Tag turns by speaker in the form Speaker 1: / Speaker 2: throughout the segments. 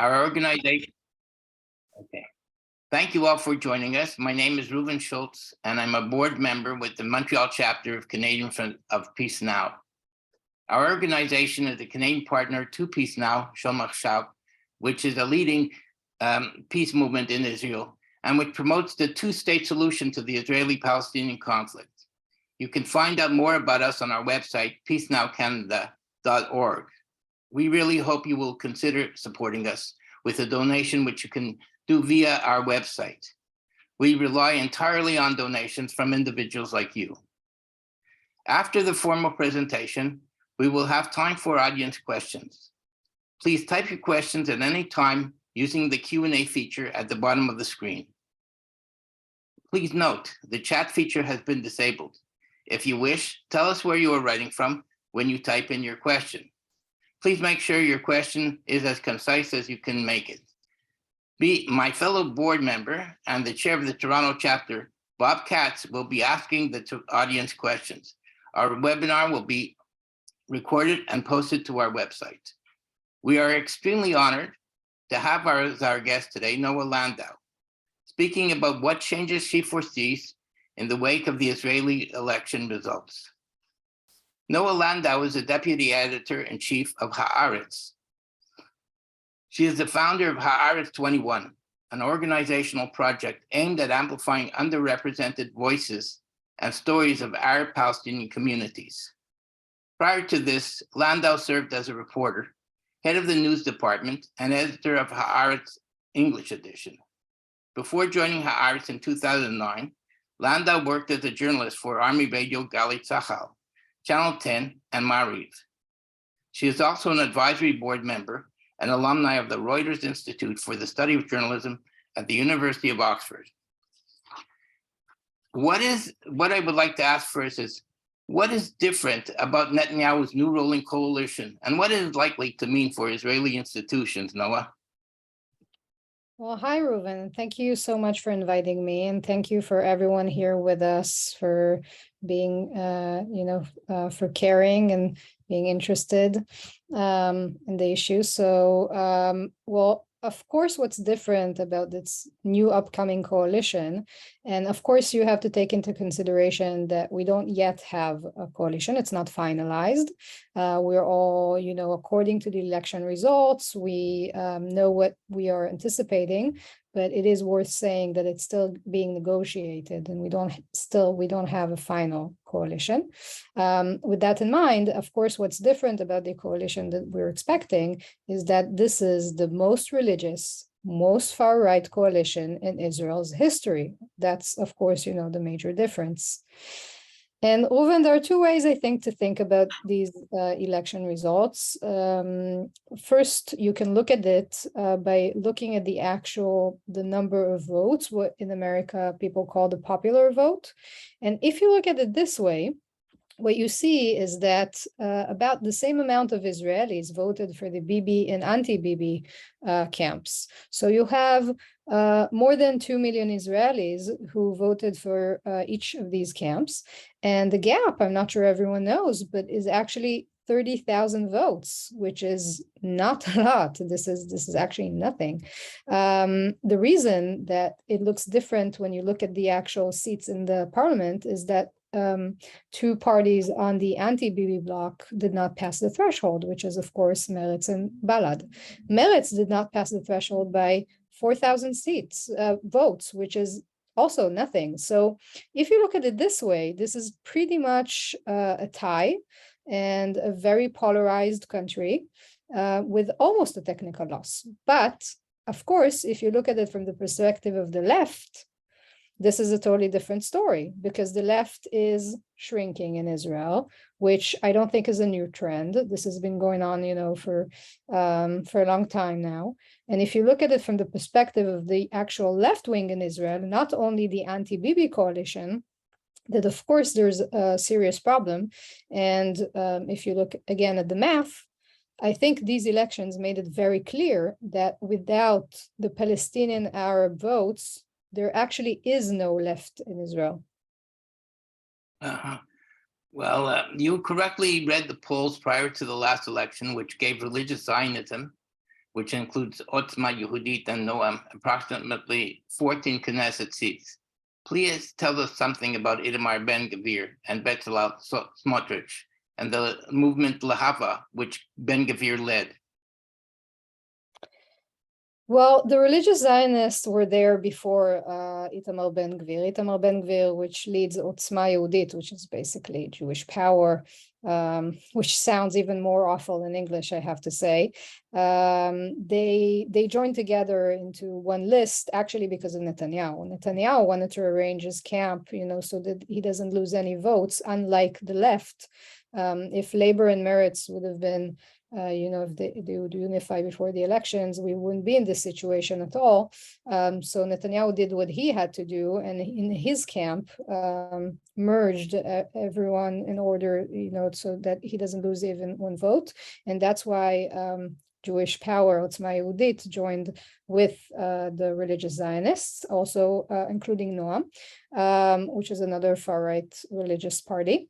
Speaker 1: Our organization. Okay. Thank you all for joining us. My name is Reuven Schultz, and I'm a board member with the Montreal chapter of Canadian Front of Peace Now. Our organization is a Canadian partner to Peace Now, Shomach Shav, which is a leading peace movement in Israel, and which promotes the two-state solution to the Israeli-Palestinian conflict. You can find out more about us on our website, peacenowcanada.org. We really hope you will consider supporting us with a donation, which you can do via our website. We rely entirely on donations from individuals like you. After the formal presentation, we will have time for audience questions. Please type your questions at any time using the Q&A feature at the bottom of the screen. Please note, the chat feature has been disabled. If you wish, tell us where you are writing from when you type in your question. Please make sure your question is as concise as you can make it. My fellow board member and the chair of the Toronto chapter, Bob Katz, will be asking the audience questions. Our webinar will be recorded and posted to our website. We are extremely honored to have as our guest today, Noa Landau, speaking about what changes she foresees in the wake of the Israeli election results. Noa Landau is the deputy editor-in-chief of Haaretz. She is the founder of Haaretz 21, an organizational project aimed at amplifying underrepresented voices and stories of Arab Palestinian communities. Prior to this, Landau served as a reporter, head of the news department, and editor of Haaretz English edition. Before joining Haaretz in 2009, Landau worked as a journalist for Army Radio Gali Tzahal, Channel 10, and Mariv. She is also an advisory board member and alumni of the Reuters Institute for the Study of Journalism at the University of Oxford. What I would like to ask first is, what is different about Netanyahu's new ruling coalition, and what is it likely to mean for Israeli institutions, Noa?
Speaker 2: Well, hi, Reuven. Thank you so much for inviting me, and thank you for everyone here with us for being, for caring and being interested in the issue. So, well, of course, what's different about this new upcoming coalition, and of course, you have to take into consideration that we don't yet have a coalition. It's not finalized. We're all, according to the election results, we know what we are anticipating, but it is worth saying that it's still being negotiated, and we don't have a final coalition. With that in mind, of course, what's different about the coalition that we're expecting is that this is the most religious, most far-right coalition in Israel's history. That's, of course, the major difference. And Reuven, there are two ways, I think, to think about these election results. First, you can look at it by looking at the number of votes, what in America people call the popular vote. And if you look at it this way, what you see is that about the same amount of Israelis voted for the Bibi and anti-Bibi camps. So you have more than 2 million Israelis who voted for each of these camps. And the gap, I'm not sure everyone knows, but is actually 30,000 votes, which is not a lot. This is actually nothing. The reason that it looks different when you look at the actual seats in the parliament is that two parties on the anti-Bibi bloc did not pass the threshold, which is, of course, Meretz and Balad. Meretz did not pass the threshold by 4,000 votes, which is also nothing. So if you look at it this way, this is pretty much a tie and a very polarized country with almost a technical loss. But, of course, if you look at it from the perspective of the left, this is a totally different story, because the left is shrinking in Israel, which I don't think is a new trend. This has been going on, for a long time now. And if you look at it from the perspective of the actual left wing in Israel, not only the anti-Bibi coalition, that of course there's a serious problem. And if you look again at the math, I think these elections made it very clear that without the Palestinian Arab votes, there actually is no left in Israel.
Speaker 1: Well, you correctly read the polls prior to the last election, which gave religious Zionism which includes Otzma Yehudit and Noam, approximately 14 Knesset seats. Please tell us something about Itamar Ben-Gvir and Bezalel Smotrich and the movement Lahava, which Ben-Gvir led.
Speaker 2: Well, the religious Zionists were there before Itamar Ben-Gvir. Itamar Ben-Gvir, which leads Otzma Yehudit, which is basically Jewish power, which sounds even more awful in English, I have to say. They joined together into one list, actually because of Netanyahu. Netanyahu wanted to arrange his camp, so that he doesn't lose any votes, unlike the left. If Labor and Meretz would have been if they would unify before the elections, we wouldn't be in this situation at all. So Netanyahu did what he had to do, and in his camp merged everyone in order, so that he doesn't lose even one vote. And that's why Jewish power, Otzma Yehudit, joined with the religious Zionists, also including Noam, which is another far-right religious party.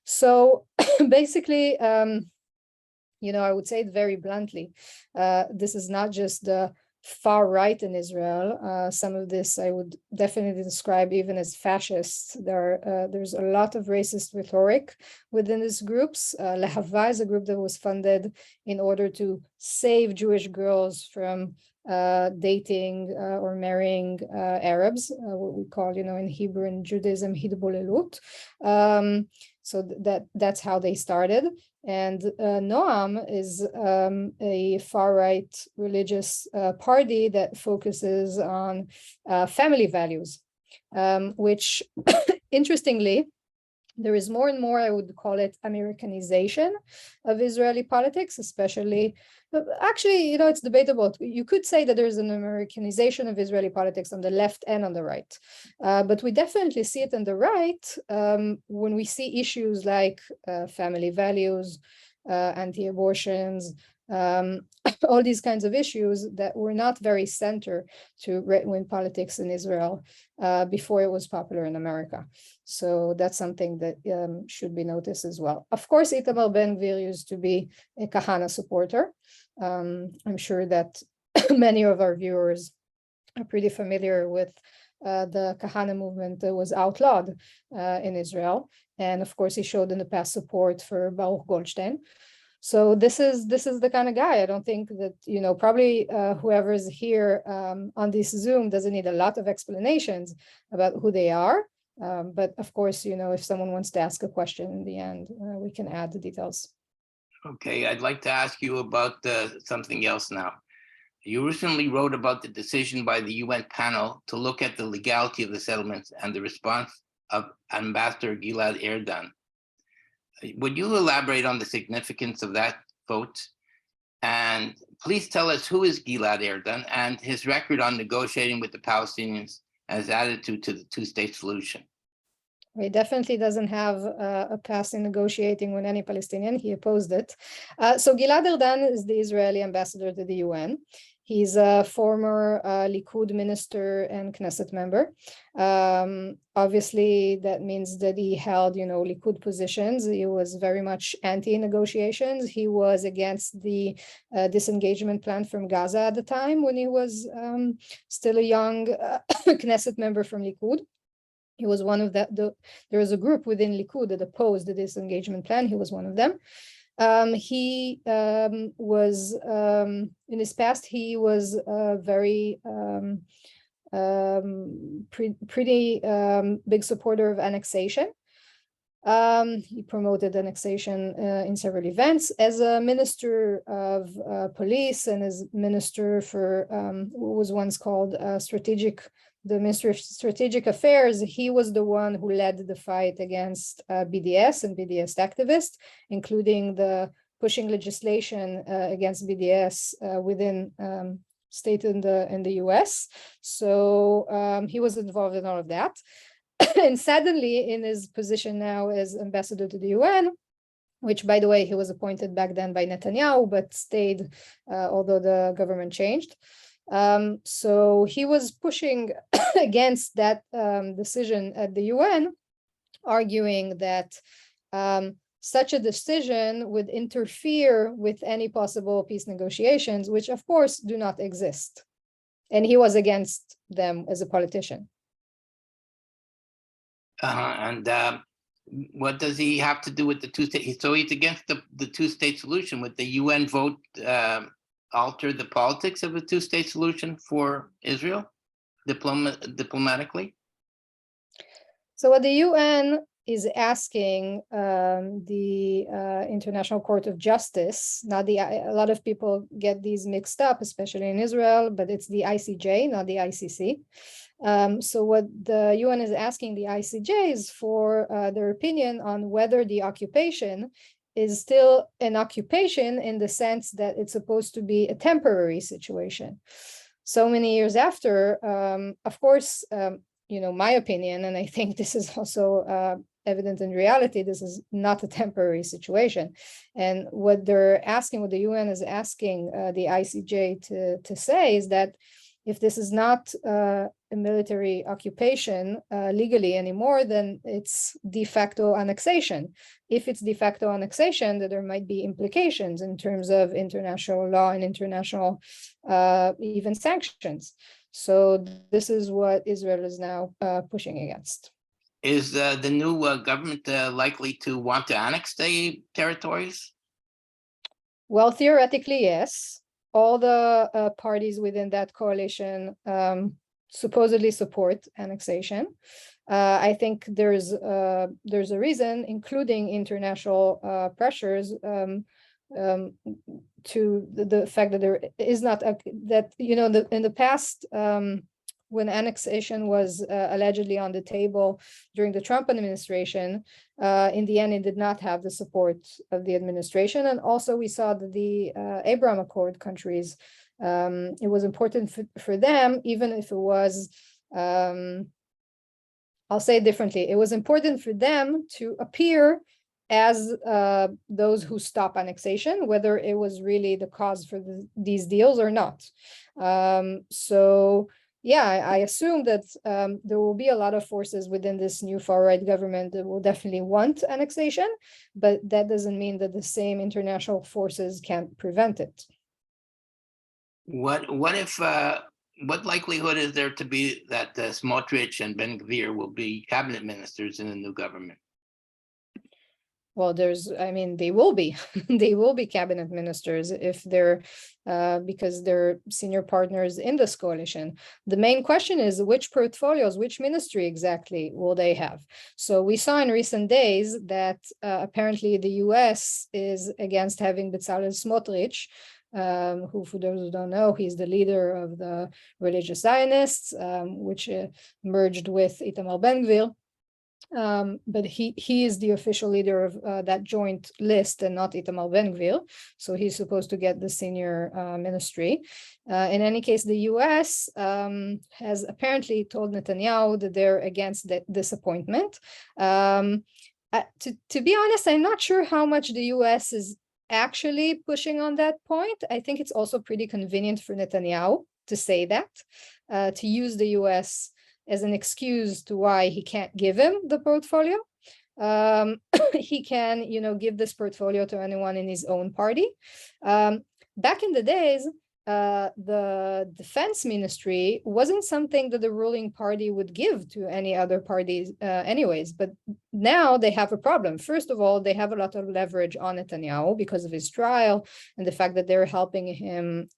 Speaker 2: So basically, I would say it very bluntly. This is not just the far right in Israel. Some of this I would definitely describe even as fascist. There's a lot of racist rhetoric within these groups. Lehava is a group that was funded in order to save Jewish girls from dating or marrying Arabs, what we call, in Hebrew and Judaism, hidbolelut. So that's how they started. And Noam is a far-right religious party that focuses on family values, which, interestingly, there is more and more, I would call it, Americanization of Israeli politics, especially, actually, it's debatable. You could say that there's an Americanization of Israeli politics on the left and on the right. But we definitely see it on the right when we see issues like family values, anti-abortions, all these kinds of issues that were not very center to right-wing politics in Israel before it was popular in America. So that's something that should be noticed as well. Of course, Itamar Ben-Gvir used to be a Kahana supporter. I'm sure that many of our viewers are pretty familiar with the Kahana movement that was outlawed in Israel. And of course, he showed in the past support for Baruch Goldstein. So this is the kind of guy. I don't think that, probably whoever's here on this Zoom doesn't need a lot of explanations about who they are. But of course, if someone wants to ask a question in the end, we can add the details.
Speaker 1: Okay, I'd like to ask you about something else now. You recently wrote about the decision by the UN panel to look at the legality of the settlements and the response of Ambassador Gilad Erdan. Would you elaborate on the significance of that vote? And please tell us who is Gilad Erdan and his record on negotiating with the Palestinians and his attitude to the two-state solution.
Speaker 2: He definitely doesn't have a past in negotiating with any Palestinian. He opposed it. So Gilad Erdan is the Israeli ambassador to the UN. He's a former Likud minister and Knesset member. Obviously, that means that he held, Likud positions. He was very much anti-negotiations. He was against the disengagement plan from Gaza at the time when he was still a young Knesset member from Likud. He was one of there was a group within Likud that opposed the disengagement plan. He was one of them. He was, in his past, he was a very pretty big supporter of annexation. He promoted annexation in several events. As a minister of police and as minister for what was once called the Ministry of Strategic Affairs, he was the one who led the fight against BDS and BDS activists, including the pushing legislation against BDS within state in the US. So he was involved in all of that. And suddenly, in his position now as ambassador to the UN, which, by the way, he was appointed back then by Netanyahu, but stayed, although the government changed. So he was pushing against that decision at the UN, arguing that such a decision would interfere with any possible peace negotiations, which of course do not exist. And he was against them as a politician.
Speaker 1: What does he have to do with the two-state? So he's against the two-state solution. Would the UN vote alter the politics of a two-state solution for Israel diplomatically?
Speaker 2: So what the UN is asking the International Court of Justice, a lot of people get these mixed up, especially in Israel, but it's the ICJ, not the ICC. So what the UN is asking the ICJ is for their opinion on whether the occupation is still an occupation in the sense that it's supposed to be a temporary situation. So many years after, of course, my opinion, and I think this is also evident in reality, this is not a temporary situation. And what the UN is asking the ICJ to say is that if this is not a military occupation legally anymore, then it's de facto annexation. If it's de facto annexation, then there might be implications in terms of international law and international even sanctions. So this is what Israel is now pushing against.
Speaker 1: Is the new government likely to want to annex the territories?
Speaker 2: Well, theoretically, yes. All the parties within that coalition supposedly support annexation. I think there's a reason, including international pressures, to the fact that there is not in the past, when annexation was allegedly on the table during the Trump administration, in the end, it did not have the support of the administration. And also we saw that the Abraham Accord countries, it was important for them, even if it was, I'll say it differently, it was important for them to appear as those who stop annexation, whether it was really the cause for these deals or not. So yeah, I assume that there will be a lot of forces within this new far-right government that will definitely want annexation, but that doesn't mean that the same international forces can't prevent it.
Speaker 1: What likelihood is there to be that Smotrich and Ben Gvir will be cabinet ministers in the new government?
Speaker 2: Well, they will be, they will be cabinet ministers if they're, because they're senior partners in this coalition. The main question is which portfolios, which ministry exactly will they have? So we saw in recent days that apparently the US is against having Bezalel Smotrich, who, for those who don't know, he's the leader of the religious Zionists, which merged with Itamar Ben-Gvir. But he is the official leader of that joint list and not Itamar Ben-Gvir, so he's supposed to get the senior ministry. In any case, the US has apparently told Netanyahu that they're against this appointment. To be honest, I'm not sure how much the US is actually pushing on that point. I think it's also pretty convenient for Netanyahu to say that, to use the US as an excuse to why he can't give him the portfolio. He can, give this portfolio to anyone in his own party. Back in the days, the defense ministry wasn't something that the ruling party would give to any other parties anyways, but now they have a problem. First of all, they have a lot of leverage on Netanyahu because of his trial and the fact that they're helping him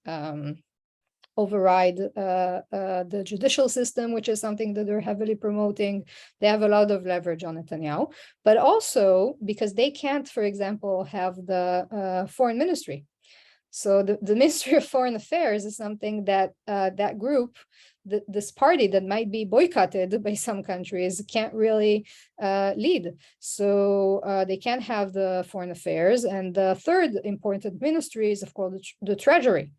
Speaker 2: override the judicial system, which is something that they're heavily promoting. They have a lot of leverage on Netanyahu, but also because they can't, for example, have the foreign ministry. So the Ministry of Foreign Affairs is something that that group, this party that might be boycotted by some countries, can't really lead. So they can't have the foreign affairs. And the third important ministry is, of course, the Treasury.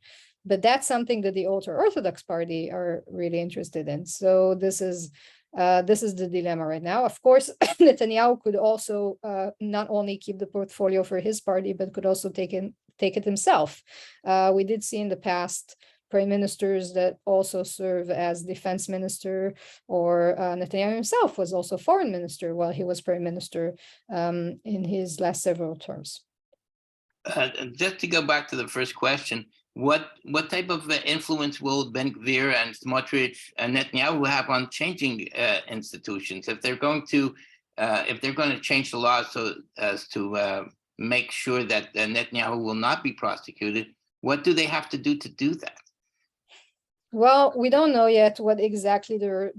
Speaker 2: But that's something that the ultra-Orthodox party are really interested in. So this is the dilemma right now. Of course, Netanyahu could also not only keep the portfolio for his party, but could also take it himself. We did see in the past prime ministers that also serve as defense minister, or Netanyahu himself was also foreign minister while he was prime minister in his last several terms.
Speaker 1: Just to go back to the first question, what type of influence will Ben Gvir and Smotrich and Netanyahu have on changing institutions if they're going to change the law so as to make sure that Netanyahu will not be prosecuted? What do they have to do that?
Speaker 2: Well, we don't know yet what exactly they're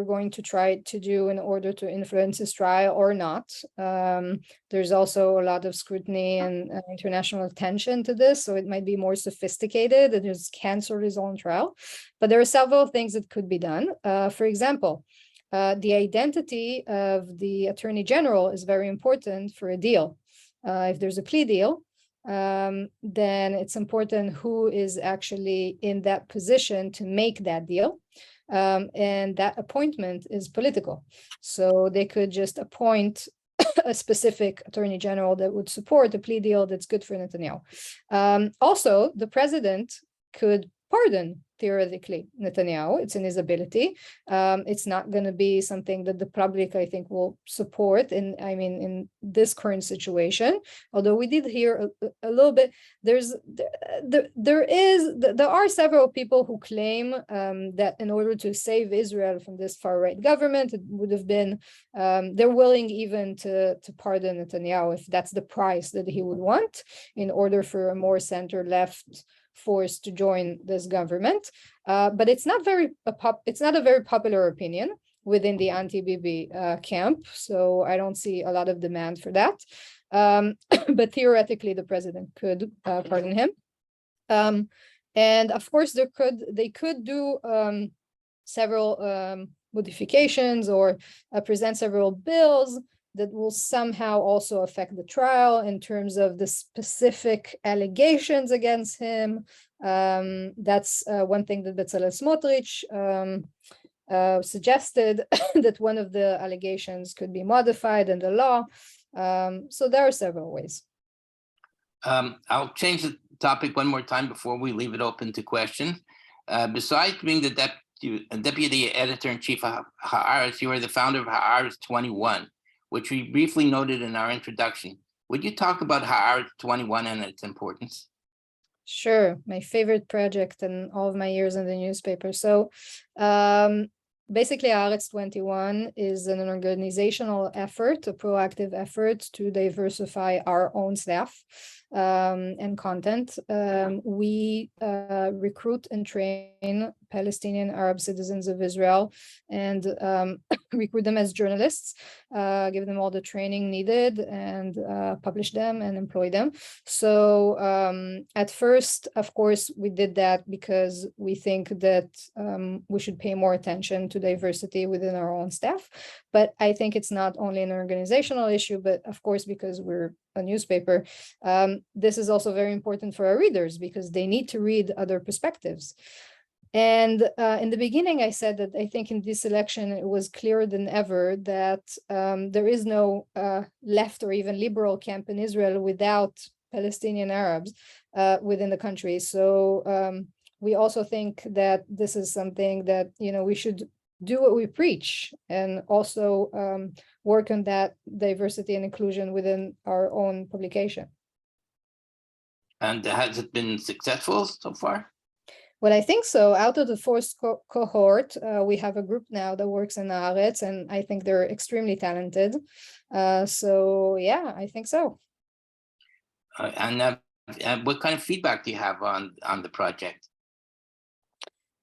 Speaker 2: going to try to do in order to influence his trial or not. There's also a lot of scrutiny and international attention to this, so it might be more sophisticated and just cancel his own trial. But there are several things that could be done. For example, the identity of the attorney general is very important for a deal. If there's a plea deal, then it's important who is actually in that position to make that deal. And that appointment is political. So they could just appoint a specific attorney general that would support a plea deal that's good for Netanyahu. Also, the president could pardon, theoretically, Netanyahu. It's in his ability. It's not going to be something that the public, I think, will support in this current situation. Although we did hear a little bit, there are several people who claim that in order to save Israel from this far-right government, it would have been, they're willing even to pardon Netanyahu if that's the price that he would want in order for a more center-left forced to join this government, but it's not a very popular opinion within the anti-Bibi camp. So I don't see a lot of demand for that. But theoretically, the president could pardon him, and of course they could do several modifications or present several bills that will somehow also affect the trial in terms of the specific allegations against him. That's one thing that Bezalel Smotrich suggested, that one of the allegations could be modified in the law. So there are several ways.
Speaker 1: I'll change the topic one more time before we leave it open to questions. Besides being the deputy editor-in-chief of Haaretz, you are the founder of Haaretz 21. Which we briefly noted in our introduction. Would you talk about Haaretz 21 and its importance?
Speaker 2: Sure, my favorite project in all of my years in the newspaper. So basically, Haaretz 21 is an organizational effort, a proactive effort to diversify our own staff and content. We recruit and train Palestinian Arab citizens of Israel and recruit them as journalists, give them all the training needed, and publish them and employ them. So at first, of course, we did that because we think that we should pay more attention to diversity within our own staff. But I think it's not only an organizational issue, but of course, because we're a newspaper, this is also very important for our readers because they need to read other perspectives. And in the beginning, I said that I think in this election, it was clearer than ever that there is no left or even liberal camp in Israel without Palestinian Arabs within the country. So we also think that this is something that, we should do what we preach and also work on that diversity and inclusion within our own publication.
Speaker 1: And has it been successful so far?
Speaker 2: Well, I think so. Out of the fourth cohort, we have a group now that works in Haaretz, and I think they're extremely talented. So yeah, I think so.
Speaker 1: And what kind of feedback do you have on the project?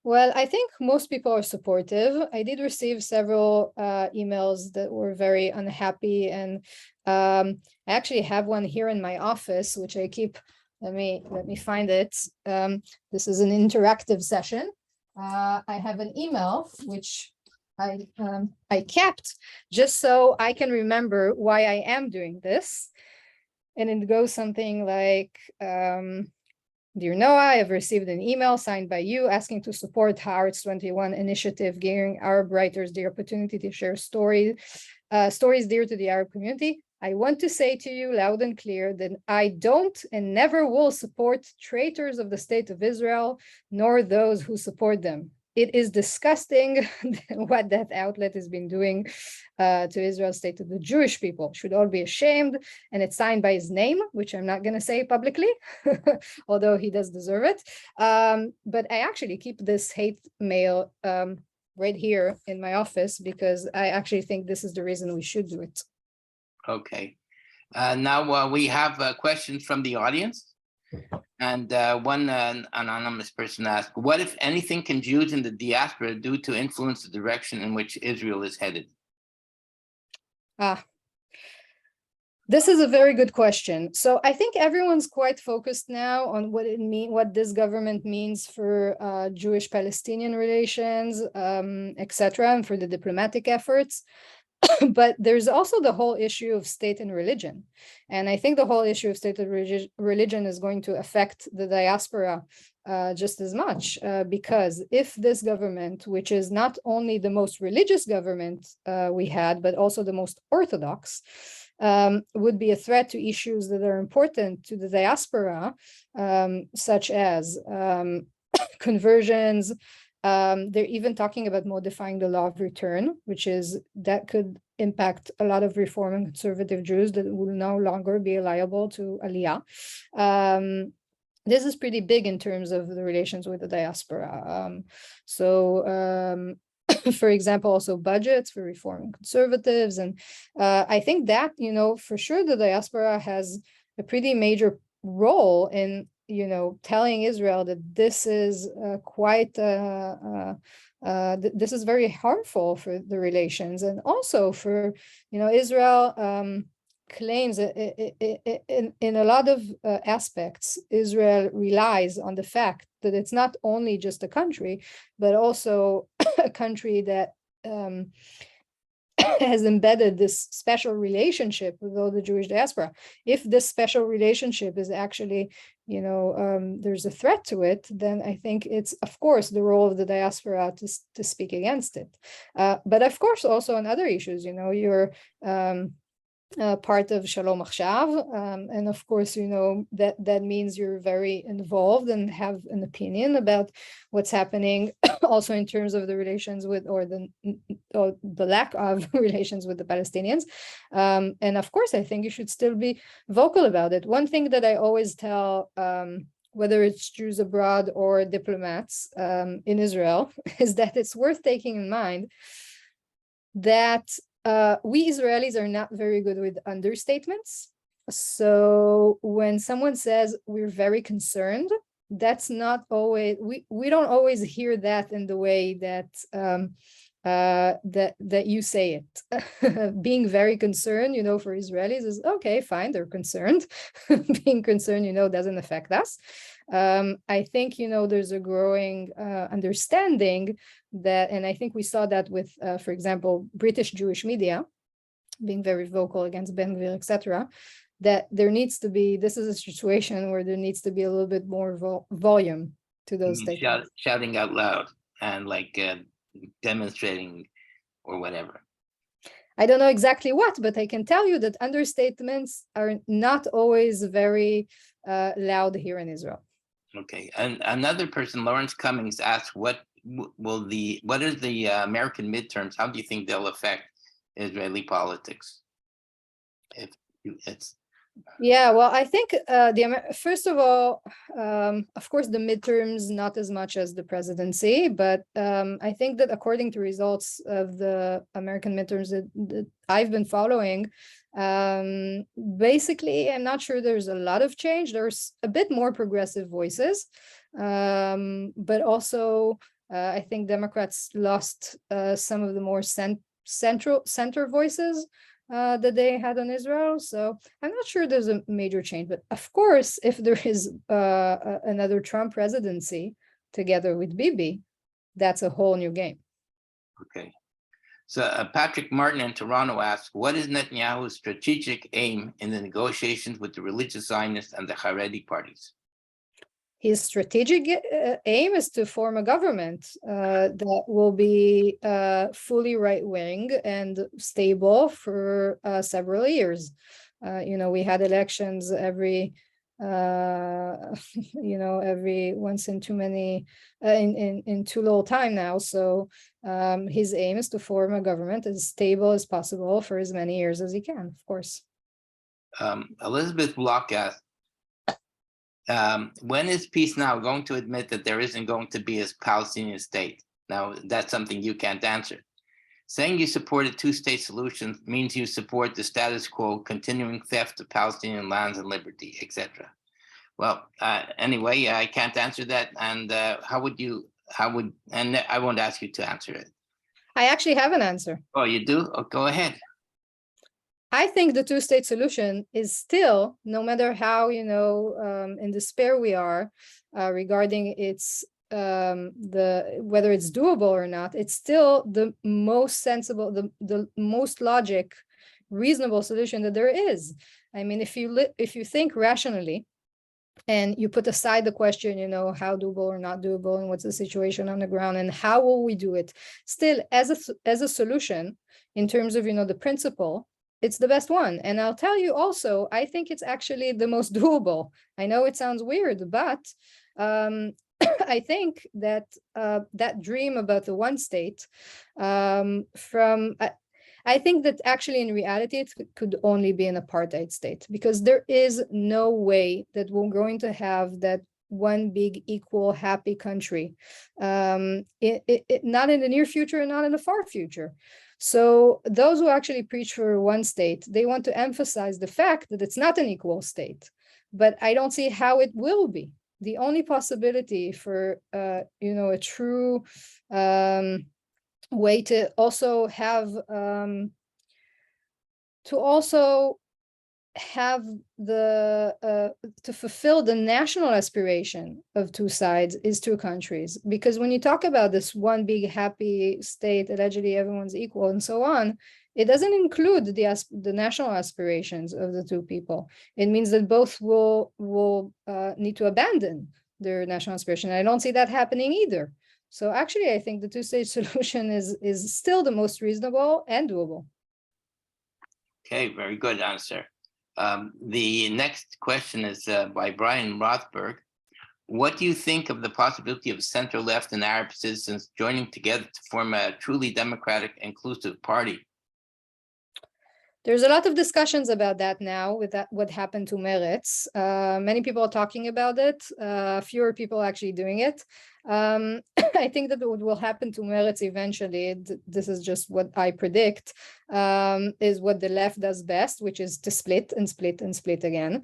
Speaker 2: Well, I think most people are supportive. I did receive several emails that were very unhappy, and I actually have one here in my office, which I keep. Let me find it. This is an interactive session. I have an email which I kept just so I can remember why I am doing this, and it goes something like. Dear Noah, I have received an email signed by you asking to support Haaretz 21 initiative, giving Arab writers the opportunity to share stories dear to the Arab community. I want to say to you loud and clear that I don't and never will support traitors of the state of Israel, nor those who support them. It is disgusting what that outlet has been doing to Israel's state, to the Jewish people. Should all be ashamed. And it's signed by his name, which I'm not going to say publicly, although he does deserve it. But I actually keep this hate mail right here in my office because I actually think this is the reason we should do it.
Speaker 1: Okay. Now we have questions from the audience. And one anonymous person asked, what, if anything, can Jews in the diaspora do to influence the direction in which Israel is headed?
Speaker 2: This is a very good question. So I think everyone's quite focused now on what this government means for Jewish-Palestinian relations, etc., and for the diplomatic efforts. But there's also the whole issue of state and religion. And I think the whole issue of state and religion is going to affect the diaspora just as much, because if this government, which is not only the most religious government we had, but also the most orthodox, would be a threat to issues that are important to the diaspora, such as conversions. They're even talking about modifying the law of return, that could impact a lot of Reform and conservative Jews that will no longer be liable to Aliyah. This is pretty big in terms of the relations with the diaspora. For example, also budgets for Reform and conservatives. And I think that, for sure, the diaspora has a pretty major role in telling Israel that this is this is very harmful for the relations, and also for Israel claims in a lot of aspects. Israel relies on the fact that it's not only just a country, but also a country that has embedded this special relationship with all the Jewish diaspora. If this special relationship is actually, there's a threat to it, then I think it's, of course, the role of the diaspora to speak against it. But of course, also on other issues, you're part of Shalom Achshav, and of course, that means you're very involved and have an opinion about what's happening, also in terms of the relations with, or the lack of relations with the Palestinians. And of course, I think you should still be vocal about it. One thing that I always tell, whether it's Jews abroad or diplomats in Israel, is that it's worth taking in mind that we Israelis are not very good with understatements. So when someone says we're very concerned, that's not always, we don't always hear that in the way that that you say it. Being very concerned, for Israelis is okay, fine, they're concerned. Being concerned, doesn't affect us. I think, there's a growing understanding that, and I think we saw that with, for example, British Jewish media being very vocal against Ben Gvir, etc., that there needs to be, this is a situation where there needs to be a little bit more volume to those statements.
Speaker 1: Shouting out loud and demonstrating or whatever.
Speaker 2: I don't know exactly what, but I can tell you that understatements are not always very loud here in Israel.
Speaker 1: Okay, and another person, Lawrence Cummings, asked, what is the American midterms? How do you think they'll affect Israeli politics?
Speaker 2: Yeah, well, I think first of all, of course, the midterms, not as much as the presidency, but I think that according to results of the American midterms that I've been following, basically, I'm not sure there's a lot of change. There's a bit more progressive voices, but also I think Democrats lost some of the more center voices that they had on Israel. So I'm not sure there's a major change, but of course, if there is another Trump presidency together with Bibi, that's a whole new game.
Speaker 1: Okay. So Patrick Martin in Toronto asks, what is Netanyahu's strategic aim in the negotiations with the religious Zionists and the Haredi parties?
Speaker 2: his strategic aim is to form a government that will be fully right-wing and stable for several years. We had elections every every once in too many in too little time now. So his aim is to form a government as stable as possible for as many years as he can, of course.
Speaker 1: Elizabeth Block asked, when is Peace Now going to admit that there isn't going to be a Palestinian state? Now, that's something you can't answer. Saying you support a two-state solution means you support the status quo, continuing theft of Palestinian lands and liberty, etc. Well, anyway, I can't answer that. And and I won't ask you to answer it.
Speaker 2: I actually have an answer.
Speaker 1: Oh, you do? Oh, go ahead.
Speaker 2: I think the two-state solution is still, no matter how, in despair we are regarding its whether it's doable or not, it's still the most sensible, the most reasonable solution that there is. I mean, if you think rationally and you put aside the question, how doable or not doable, and what's the situation on the ground, and how will we do it, still as a solution in terms of the principle, it's the best one. And I'll tell you also, I think it's actually the most doable. I know it sounds weird, but I think that that dream about the one state, I think that actually in reality it could only be an apartheid state, because there is no way that we're going to have that one big equal happy country, not in the near future and not in the far future. So those who actually preach for one state, they want to emphasize the fact that it's not an equal state, but I don't see how it will be. The only possibility for a true way to also have to fulfill the national aspiration of two sides is two countries. Because when you talk about this one big happy state, allegedly everyone's equal and so on, it doesn't include the national aspirations of the two people. It means that both will need to abandon their national aspiration. I don't see that happening either. So actually, I think the two-state solution is still the most reasonable and doable.
Speaker 1: Okay, very good answer. The next question is by Brian Rothberg. What do you think of the possibility of center-left and Arab citizens joining together to form a truly democratic, inclusive party?
Speaker 2: There's a lot of discussions about that now with what happened to Meretz. Many people are talking about it, fewer people actually doing it. I think that what will happen to Meretz eventually, this is just what I predict, is what the left does best, which is to split and split and split again,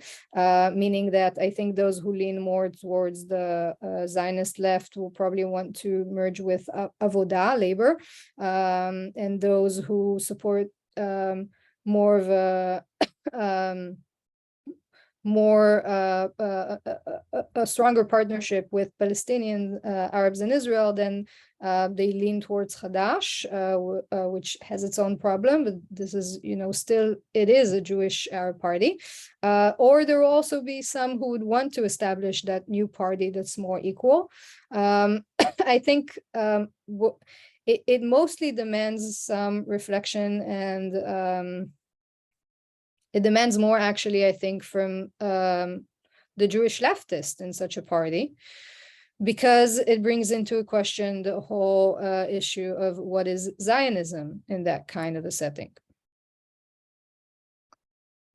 Speaker 2: meaning that I think those who lean more towards the Zionist left will probably want to merge with Avoda, Labor, and those who support more of a stronger partnership with Palestinian Arabs in Israel, then they lean towards Hadash, which has its own problem, but this is, still it is a Jewish Arab party. Or there will also be some who would want to establish that new party that's more equal. I think it mostly demands some reflection, and it demands more, actually, I think, from the Jewish leftist in such a party, because it brings into question the whole issue of what is Zionism in that kind of a setting.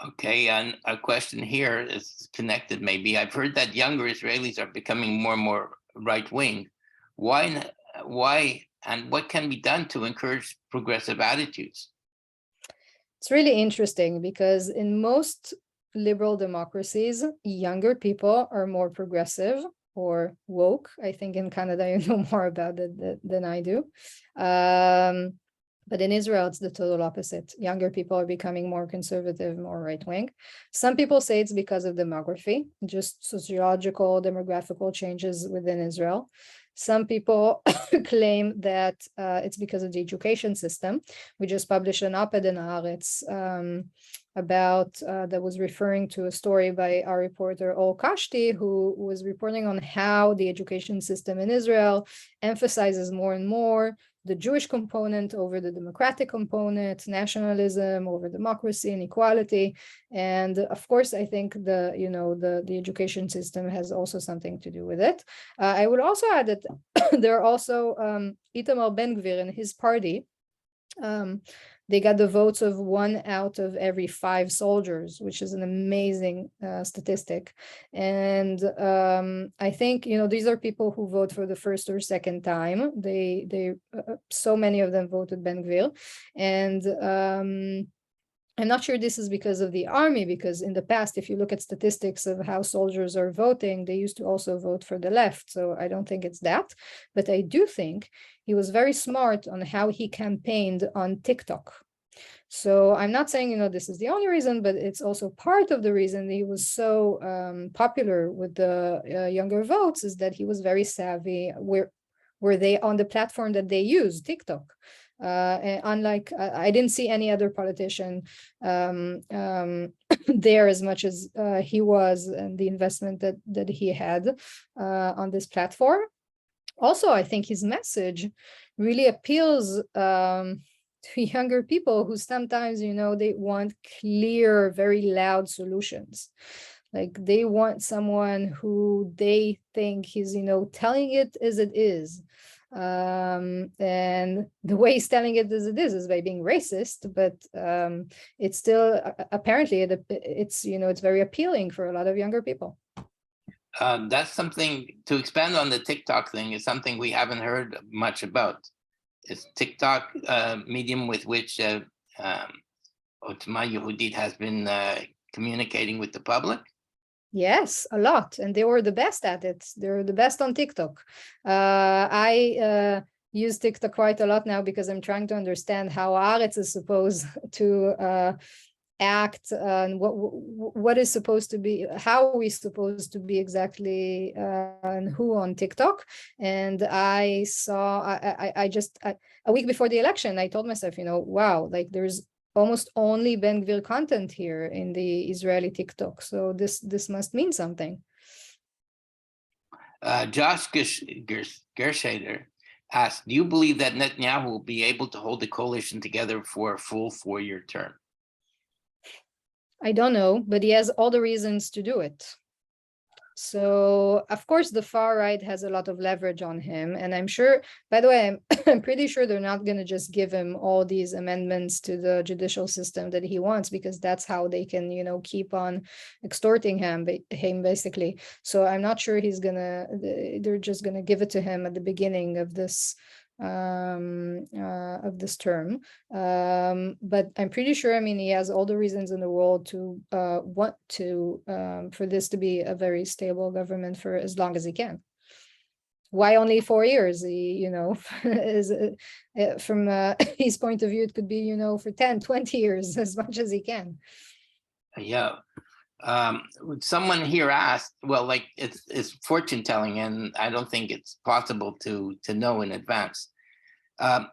Speaker 1: Okay, and a question here is connected maybe. I've heard that younger Israelis are becoming more and more right-wing. Why, and what can be done to encourage progressive attitudes?
Speaker 2: It's really interesting, because in most liberal democracies, younger people are more progressive or woke. I think in Canada, you know more about it than I do. But in Israel, it's the total opposite. Younger people are becoming more conservative, more right-wing. Some people say it's because of demography, just sociological, demographical changes within Israel. Some people claim that it's because of the education system. We just published an op-ed in Haaretz about that was referring to a story by our reporter Ol Kashti, who was reporting on how the education system in Israel emphasizes more and more the Jewish component over the democratic component, nationalism over democracy and equality. And of course, I think the education system has also something to do with it. I would also add that there are also Itamar Ben-Gvir and his party. They got the votes of 1 out of every 5 soldiers, which is an amazing statistic. And I think, these are people who vote for the first or second time. So many of them voted Ben-Gvir. And I'm not sure this is because of the army, because in the past, if you look at statistics of how soldiers are voting, they used to also vote for the left. So I don't think it's that. But I do think he was very smart on how he campaigned on TikTok. So I'm not saying, this is the only reason, but it's also part of the reason he was so popular with the younger votes is that he was very savvy. Were they on the platform that they use, TikTok? Unlike, I didn't see any other politician there as much as he was, and the investment that he had on this platform. Also, I think his message really appeals to younger people who sometimes, they want clear, very loud solutions. Like they want someone who they think is, telling it as it is. And the way he's telling it as it is by being racist, but it's still apparently it's very appealing for a lot of younger people.
Speaker 1: That's something to expand on. The TikTok thing is something we haven't heard much about. Is TikTok medium with which Otma Yehudit has been communicating with the public?
Speaker 2: Yes, a lot. And they were the best at it. They're the best on TikTok. I use TikTok quite a lot now because I'm trying to understand how Haaretz is supposed to act and what is supposed to be, how are we supposed to be exactly and who on TikTok. And I saw, I just, a week before the election, I told myself, wow, like there's almost only Ben-Gvir content here in the Israeli TikTok. So this must mean something.
Speaker 1: Josh Gershader asked, do you believe that Netanyahu will be able to hold the coalition together for a full 4-year term?
Speaker 2: I don't know, but he has all the reasons to do it. So, of course, the far right has a lot of leverage on him. And I'm sure, by the way, I'm pretty sure they're not going to just give him all these amendments to the judicial system that he wants, because that's how they can, keep on extorting him basically. So I'm not sure they're just going to give it to him at the beginning of this term, but I'm pretty sure, he has all the reasons in the world to want to for this to be a very stable government for as long as he can. Why only 4 years? He, is from his point of view, it could be, for 10, 20 years, as much as he can.
Speaker 1: Yeah. Someone here asked, well, like it's fortune telling, and I don't think it's possible to know in advance.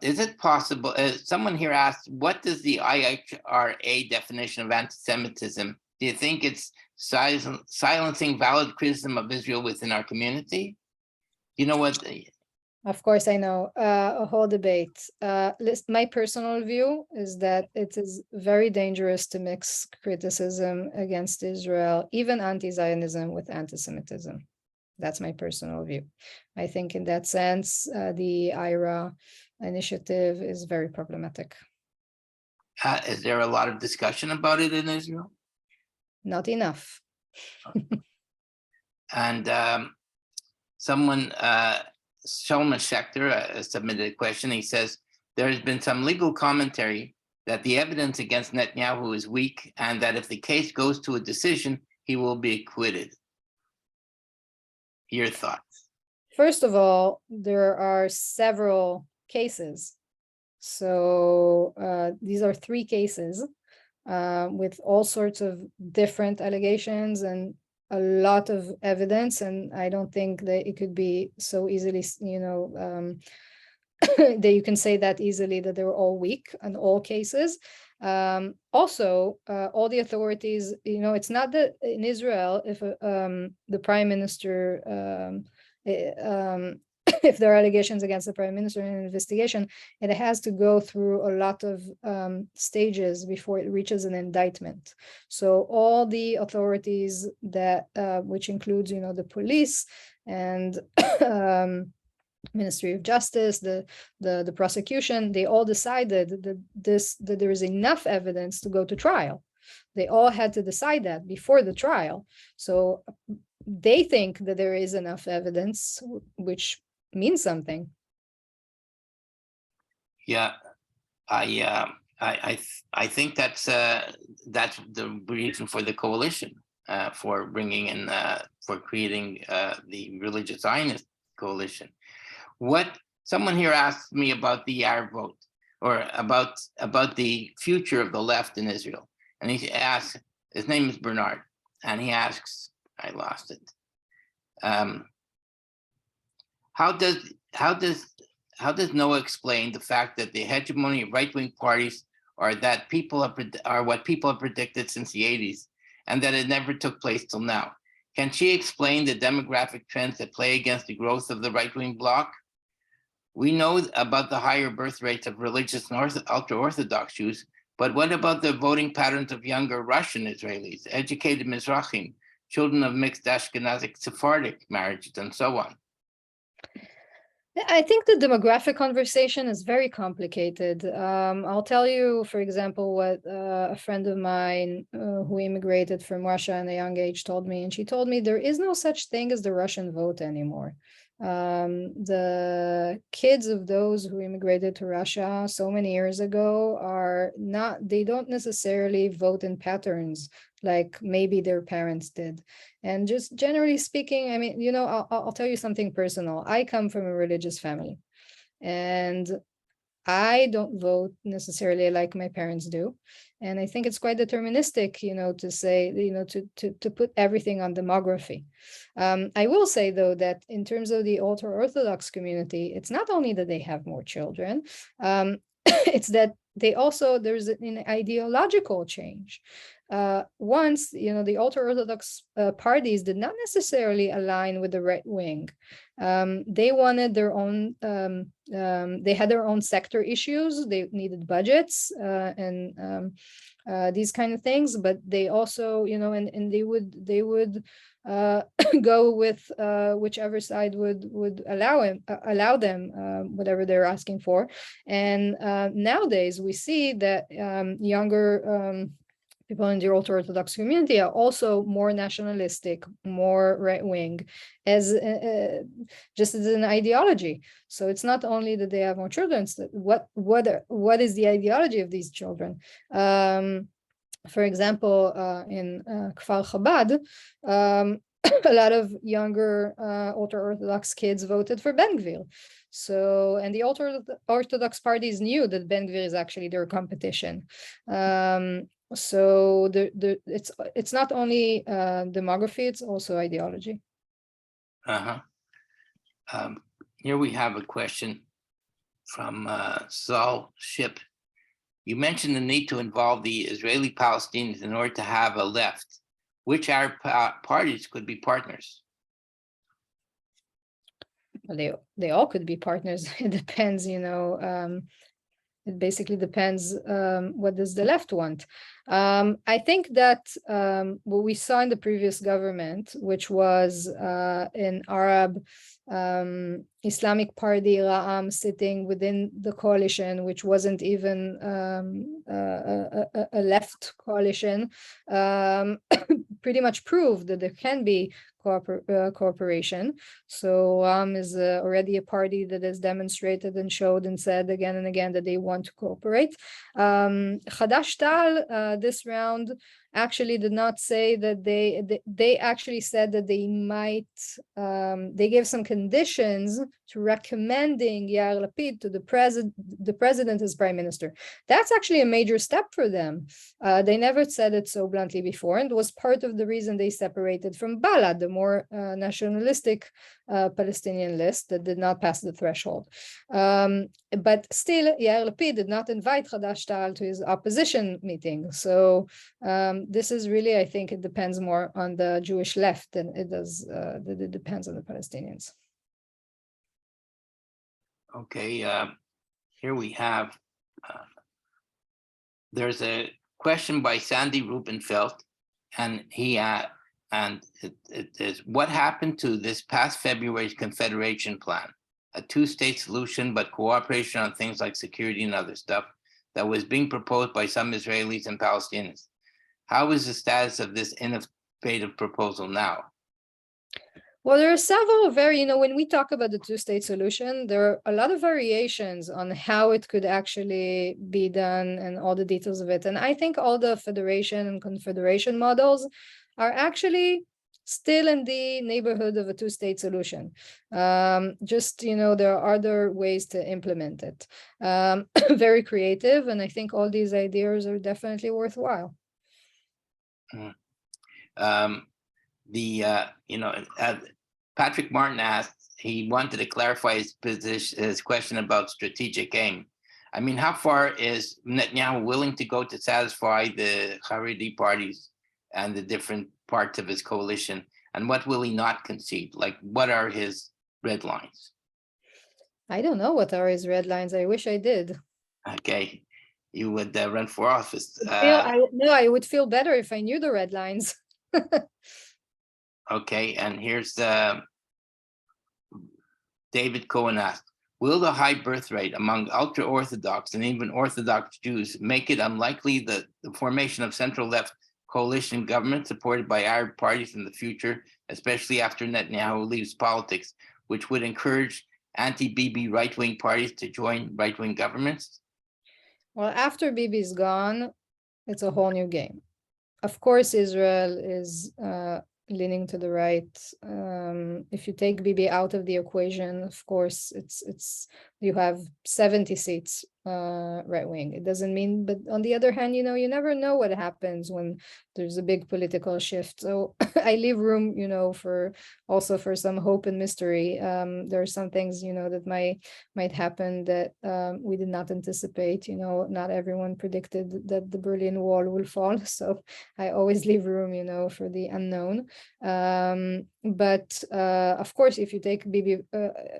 Speaker 1: Is it possible? Someone here asked, what does the IHRA definition of anti-Semitism? Do you think it's silencing valid criticism of Israel within our community? You know what?
Speaker 2: Of course, I know a whole debate. My personal view is that it is very dangerous to mix criticism against Israel, even anti-Zionism, with anti-Semitism. That's my personal view. I think in that sense, the IRA initiative is very problematic.
Speaker 1: Is there a lot of discussion about it in Israel?
Speaker 2: Not enough.
Speaker 1: And someone, Shlomo Schechter, submitted a question. He says, there has been some legal commentary that the evidence against Netanyahu is weak and that if the case goes to a decision, he will be acquitted. Your thoughts?
Speaker 2: First of all, there are several cases. So these are 3 cases with all sorts of different allegations, and a lot of evidence, and I don't think that it could be so easily, that you can say that easily that they were all weak in all cases. Also, all the authorities, it's not that in Israel, if the prime minister, if there are allegations against the prime minister in an investigation, it has to go through a lot of stages before it reaches an indictment. So all the authorities that, which includes, the police and Ministry of Justice, the prosecution, they all decided that there is enough evidence to go to trial. They all had to decide that before the trial. So they think that there is enough evidence, which means something.
Speaker 1: Yeah, I think that's the reason for the coalition, for bringing in for creating the religious Zionist coalition. What someone here asked me about the Arab vote, or about the future of the left in Israel, and he asks, his name is Bernard, and he asks, I lost it. How does Noah explain the fact that the hegemony of right-wing parties are what people have predicted since the 80s, and that it never took place till now? Can she explain the demographic trends that play against the growth of the right-wing bloc? We know about the higher birth rates of religious and ultra-Orthodox Jews, but what about the voting patterns of younger Russian Israelis, educated Mizrahim, children of mixed Ashkenazic Sephardic marriages, and so on?
Speaker 2: I think the demographic conversation is very complicated. I'll tell you, for example, what a friend of mine who immigrated from Russia at a young age told me, and she told me there is no such thing as the Russian vote anymore. The kids of those who immigrated to Russia so many years ago they don't necessarily vote in patterns like maybe their parents did. And just generally speaking, I mean, I'll tell you something personal. I come from a religious family, and I don't vote necessarily like my parents do. And I think it's quite deterministic, to say, to put everything on demography. I will say, though, that in terms of the ultra-Orthodox community, it's not only that they have more children, it's that there's an ideological change. Once, the ultra-Orthodox parties did not necessarily align with the right wing. They wanted their own, they had their own sector issues. They needed budgets and these kind of things, but they also, and they would go with whichever side would allow them whatever they're asking for. And nowadays we see that younger people in the ultra-Orthodox community are also more nationalistic, more right-wing, as just as an ideology. So it's not only that they have more children, it's that what is the ideology of these children? For example, in Kfar Chabad, a lot of younger ultra-Orthodox kids voted for Ben Gvir. So, and the ultra-Orthodox parties knew that Ben Gvir is actually their competition. So it's not only demography, it's also ideology.
Speaker 1: Here we have a question from Zal Ship. You mentioned the need to involve the Israeli-Palestinians in order to have a left. Which Arab parties could be partners?
Speaker 2: Well, they all could be partners. It depends, it basically depends what does the left want. I think that what we saw in the previous government, which was an Arab Islamic party, Ra'am, sitting within the coalition, which wasn't even a left coalition, pretty much proved that there can be cooperation. So is already a party that has demonstrated and showed and said again and again that they want to cooperate. Hadash Ta'al this round actually did not say that they actually said that they might, they gave some conditions to recommending Yair Lapid to the president as prime minister. That's actually a major step for them. They never said it so bluntly before, and was part of the reason they separated from Balad, the more nationalistic Palestinian list that did not pass the threshold. But still, Yair Lapid did not invite Hadash Ta'al to his opposition meeting. So this is really, I think it depends more on the Jewish left than it does, that it depends on the Palestinians.
Speaker 1: Okay, here we have, there's a question by Sandy Rubenfeld, and it is, what happened to this past February's Confederation plan, a two-state solution, but cooperation on things like security and other stuff that was being proposed by some Israelis and Palestinians? How is the status of this innovative proposal now?
Speaker 2: Well, there are several when we talk about the two-state solution, there are a lot of variations on how it could actually be done and all the details of it. And I think all the federation and confederation models are actually still in the neighborhood of a two-state solution. There are other ways to implement it. Very creative, and I think all these ideas are definitely worthwhile.
Speaker 1: Patrick Martin asked, he wanted to clarify his question about strategic aim. I mean, how far is Netanyahu willing to go to satisfy the Haredi parties and the different parts of his coalition? And what will he not concede? Like, what are his red lines? I
Speaker 2: don't know what are his red lines. I wish I did.
Speaker 1: Okay, you would run for office.
Speaker 2: I would feel better if I knew the red lines.
Speaker 1: Okay, and here's David Cohen asked, will the high birth rate among ultra-Orthodox and even Orthodox Jews make it unlikely that the formation of central-left coalition government supported by Arab parties in the future, especially after Netanyahu leaves politics, which would encourage anti-Bibi right-wing parties to join right-wing governments?
Speaker 2: Well, after Bibi's gone, it's a whole new game. Of course, Israel is leaning to the right. If you take Bibi out of the equation, of course, it's you have 70 seats right wing. It doesn't mean, but on the other hand, you never know what happens when there's a big political shift. So I leave room, for some hope and mystery. There are some things, that might happen that we did not anticipate. Not everyone predicted that the Berlin Wall will fall. So I always leave room, for the unknown. But of course, if you take Bibi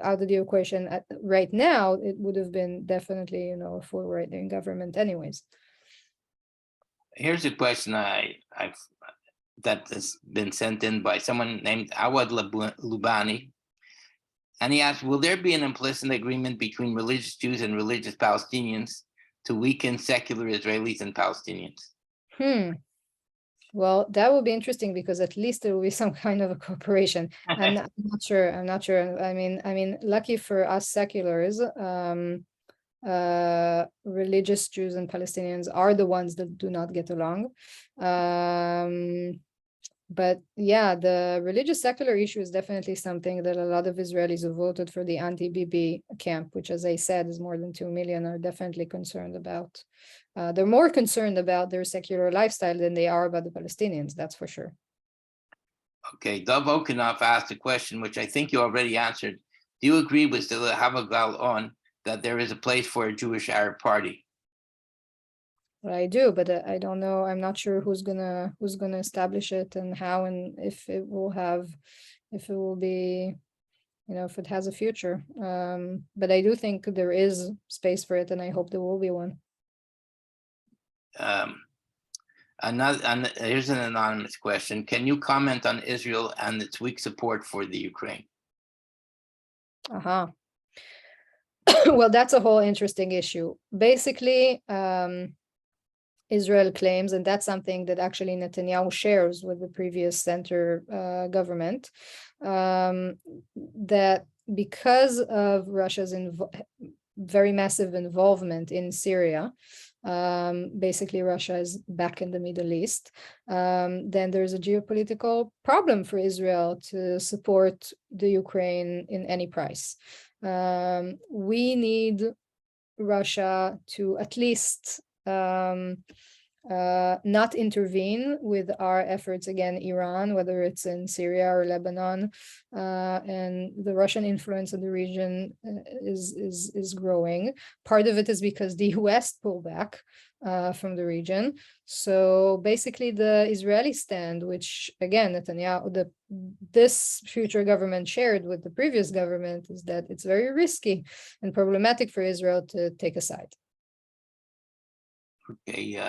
Speaker 2: out of the equation right now, it would have been definitely, a full right-wing government anyways.
Speaker 1: Here's a question that has been sent in by someone named Awad Lubani. And he asked, will there be an implicit agreement between religious Jews and religious Palestinians to weaken secular Israelis and Palestinians?
Speaker 2: Well, that would be interesting because at least there will be some kind of a cooperation. I'm not sure. I mean, lucky for us seculars, religious Jews and Palestinians are the ones that do not get along. But yeah, the religious secular issue is definitely something that a lot of Israelis who voted for the anti-Bibi camp, which, as I said, is more than 2 million, are definitely concerned about. They're more concerned about their secular lifestyle than they are about the Palestinians, that's for sure.
Speaker 1: Okay, Dov Okinoff asked a question, which I think you already answered. Do you agree with the Havagal on that there is a place for a Jewish Arab party?
Speaker 2: Well, I do, but I don't know. I'm not sure who's gonna establish it and how, and if it will be, if it has a future. But I do think there is space for it, and I hope there will be one.
Speaker 1: Here's an anonymous question. Can you comment on Israel and its weak support for the Ukraine?
Speaker 2: Well, that's a whole interesting issue. Basically, Israel claims, and that's something that actually Netanyahu shares with the previous center government, that because of Russia's very massive involvement in Syria, basically Russia is back in the Middle East, then there's a geopolitical problem for Israel to support the Ukraine in any price. We need Russia to at least not intervene with our efforts against Iran, whether it's in Syria or Lebanon, and the Russian influence in the region is growing. Part of it is because the US pulled back from the region. So basically, the Israeli stand, which again Netanyahu, this future government shared with the previous government, is that it's very risky and problematic for Israel to take a side.
Speaker 1: Okay.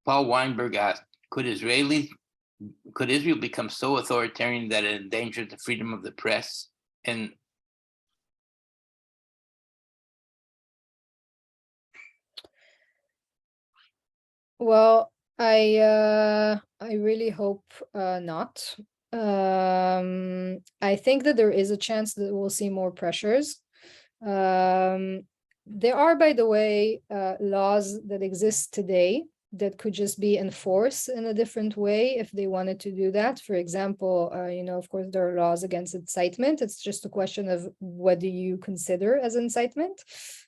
Speaker 1: Paul Weinberg asked, could Israel become so authoritarian that it endangers the freedom of the press? And
Speaker 2: well, I really hope not. I think that there is a chance that we'll see more pressures. There are, by the way, laws that exist today that could just be enforced in a different way if they wanted to do that. For example, of course, there are laws against incitement. It's just a question of what do you consider as incitement.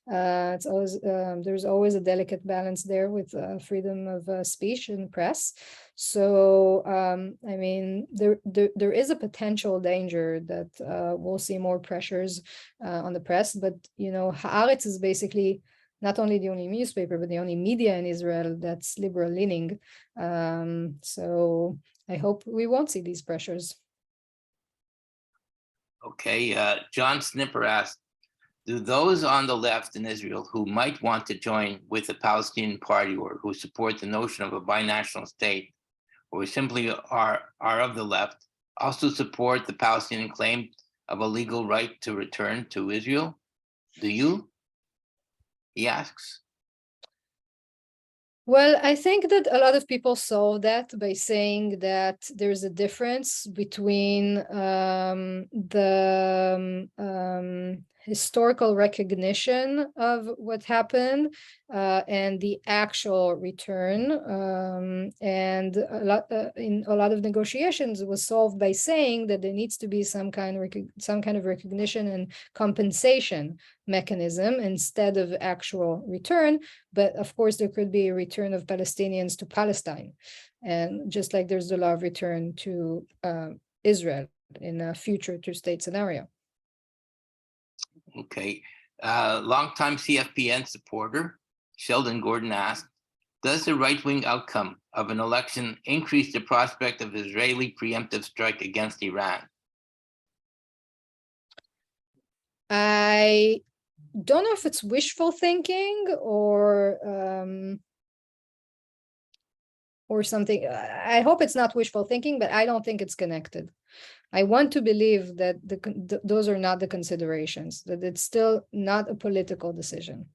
Speaker 2: It's always there's always a delicate balance there with freedom of speech and press. So I mean, there is a potential danger that we'll see more pressures on the press. But Haaretz is basically not only the only newspaper, but the only media in Israel that's liberal leaning. So I hope we won't see these pressures.
Speaker 1: okay, John Snipper asked, do those on the left in Israel who might want to join with the Palestinian Party or who support the notion of a binational state or simply are of the left also support the Palestinian claim of a legal right to return to Israel? Do you? He asks.
Speaker 2: Well, I think that a lot of people solve that by saying that there's a difference between the historical recognition of what happened and the actual return. And in a lot of negotiations, it was solved by saying that there needs to be some kind of recognition and compensation mechanism instead of actual return. But of course, there could be a return of Palestinians to Palestine. And just like there's the law of return to Israel in a future two-state scenario.
Speaker 1: Okay. Longtime CFPN supporter, Sheldon Gordon asked, does the right-wing outcome of an election increase the prospect of Israeli preemptive strike against Iran?
Speaker 2: I don't know if it's wishful thinking or something. I hope it's not wishful thinking, but I don't think it's connected. I want to believe that those are not the considerations, that it's still not a political decision.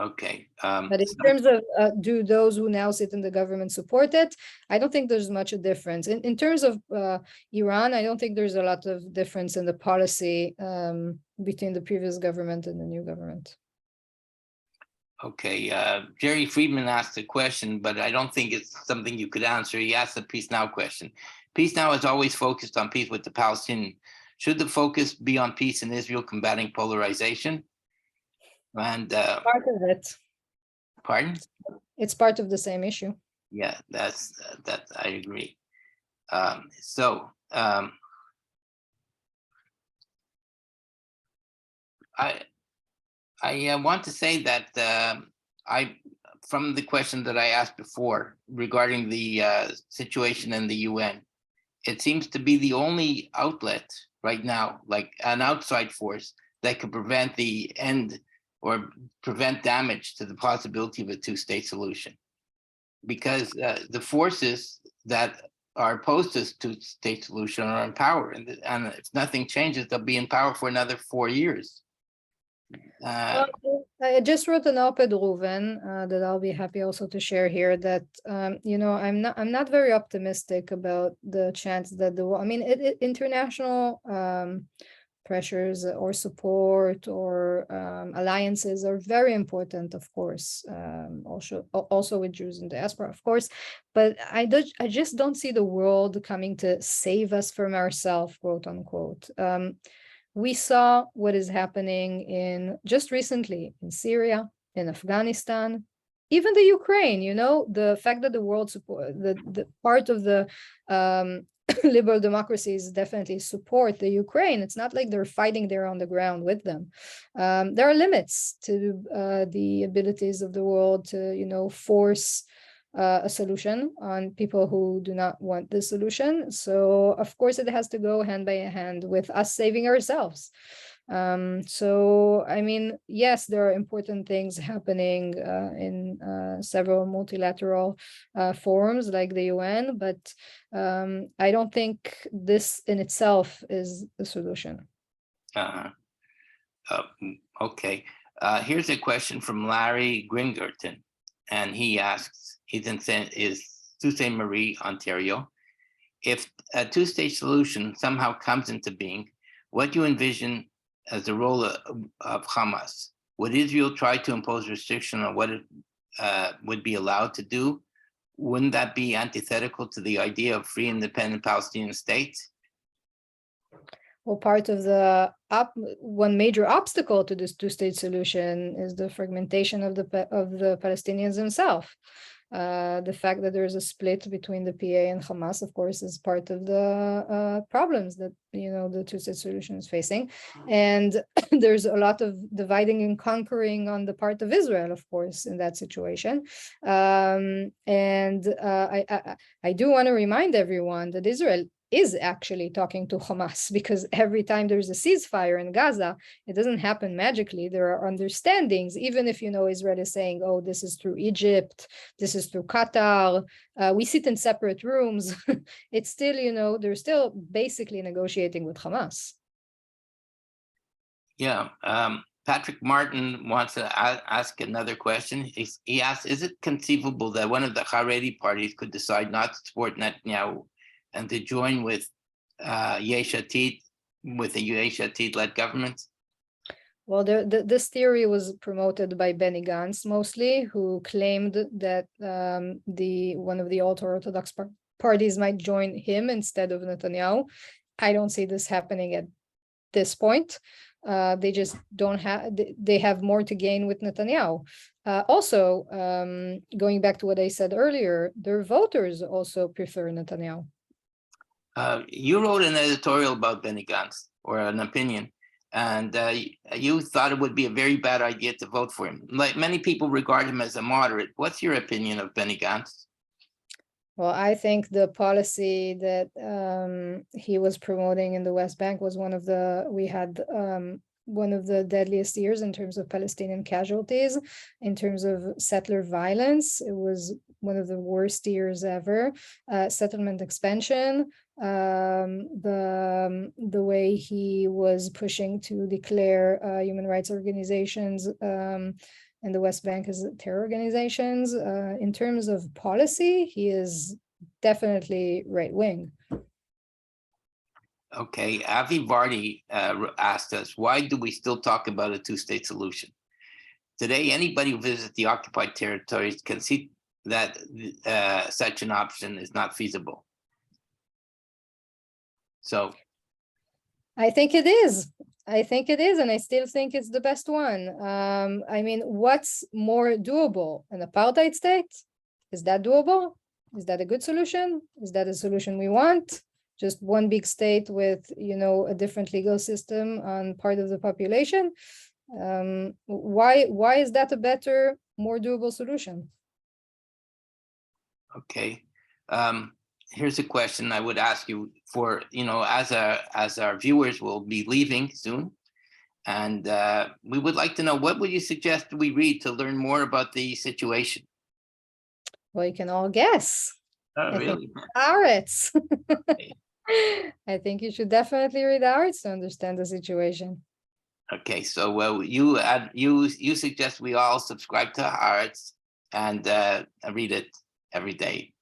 Speaker 1: Okay.
Speaker 2: But in terms of do those who now sit in the government support it, I don't think there's much a difference. In terms of Iran, I don't think there's a lot of difference in the policy between the previous government and the new government.
Speaker 1: Okay. Jerry Friedman asked a question, but I don't think it's something you could answer. He asked the Peace Now question. Peace Now is always focused on peace with the Palestinians. Should the focus be on peace in Israel combating polarization? And
Speaker 2: part of it.
Speaker 1: Pardon?
Speaker 2: It's part of the same issue.
Speaker 1: Yeah, that I agree. I want to say that from the question that I asked before regarding the situation in the UN, it seems to be the only outlet right now, like an outside force that could prevent the end or prevent damage to the possibility of a two-state solution. Because the forces that are opposed to two-state solution are in power. And if nothing changes, they'll be in power for another 4 years.
Speaker 2: I just wrote an op-ed, Reuven, that I'll be happy also to share here. That I'm not very optimistic about the chance that international pressures or support or alliances are very important, of course. Also with Jews in diaspora, of course. But I just don't see the world coming to save us from ourselves, quote unquote. We saw what is happening just recently in Syria, in Afghanistan, even the Ukraine. The fact that the world support the part of the liberal democracies definitely support the Ukraine. It's not like they're fighting there on the ground with them. There are limits to the abilities of the world to force a solution on people who do not want this solution. So of course it has to go hand by hand with us saving ourselves. So yes, there are important things happening in several multilateral forums like the UN, but I don't think this in itself is the solution.
Speaker 1: Okay. Here's a question from Larry Gringerton, and he asks, he's in Sault Ste. Marie, Ontario. If a two-state solution somehow comes into being, what do you envision as the role of Hamas? Would Israel try to impose restriction on what it would be allowed to do? Wouldn't that be antithetical to the idea of free, independent Palestinian states?
Speaker 2: Well, part of the one major obstacle to this two-state solution is the fragmentation of the Palestinians themselves. The fact that there is a split between the PA and Hamas, of course, is part of the problems that the two-state solution is facing, and there's a lot of dividing and conquering on the part of Israel, of course, in that situation. I do want to remind everyone that Israel is actually talking to Hamas, because every time there's a ceasefire in Gaza, it doesn't happen magically. There are understandings, even if Israel is saying, oh, this is through Egypt, this is through Qatar, we sit in separate rooms. It's still, they're still basically negotiating with Hamas.
Speaker 1: Yeah. Patrick Martin wants to ask another question. He asks, is it conceivable that one of the Haredi parties could decide not to support Netanyahu and to join with Yesh Atid, with the Yesh Atid-led government?
Speaker 2: Well, this theory was promoted by Benny Gantz mostly, who claimed that one of the ultra-Orthodox parties might join him instead of Netanyahu. I don't see this happening at this point. They just don't have. They have more to gain with Netanyahu. Also, going back to what I said earlier, their voters also prefer Netanyahu.
Speaker 1: You wrote an editorial about Benny Gantz, or an opinion, and you thought it would be a very bad idea to vote for him. Like, many people regard him as a moderate. What's your opinion of Benny Gantz?
Speaker 2: Well, I think the policy that he was promoting in the West Bank was one of the deadliest years in terms of Palestinian casualties, in terms of settler violence. It was one of the worst years ever. Settlement expansion, the way he was pushing to declare human rights organizations in the West Bank as terror organizations. In terms of policy, he is definitely right-wing.
Speaker 1: Okay, Avi Vardy asked us, why do we still talk about a two-state solution? Today, anybody who visits the occupied territories can see that such an option is not feasible. So
Speaker 2: I think it is. And I still think it's the best one. What's more doable? An apartheid state? Is that doable? Is that a good solution? Is that a solution we want? Just one big state with, a different legal system on part of the population? Why is that a better, more doable solution?
Speaker 1: Okay. Here's a question I would ask you for, as our viewers will be leaving soon, and we would like to know, what would you suggest we read to learn more about the situation?
Speaker 2: Well, you can all guess.
Speaker 1: Oh, really?
Speaker 2: Haaretz. I think you should definitely read Haaretz to understand the situation.
Speaker 1: Okay, so you suggest we all subscribe to Haaretz and read it every day,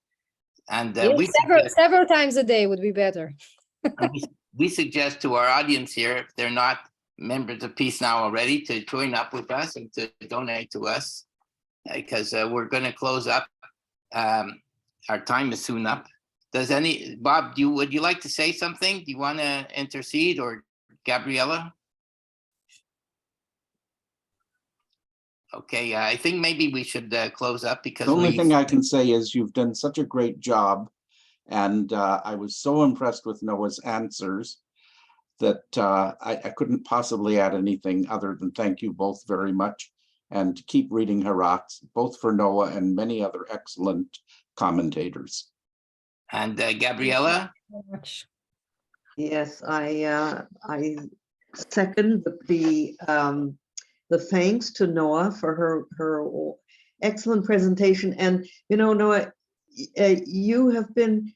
Speaker 1: and
Speaker 2: Yes, several times a day would be better.
Speaker 1: we suggest to our audience here, if they're not members of Peace Now already, to join up with us and to donate to us, because we're going to close up. Our time is soon up. Bob, would you like to say something? Do you want to intercede, or Gabriella? Okay, I think maybe we should close up, because
Speaker 3: the only thing I can say is you've done such a great job, and I was so impressed with Noah's answers that I couldn't possibly add anything other than thank you both very much, and keep reading Haaretz, both for Noah and many other excellent commentators.
Speaker 1: And Gabriella?
Speaker 4: Yes, I second the thanks to Noa for her excellent presentation. And you know, Noa, you have been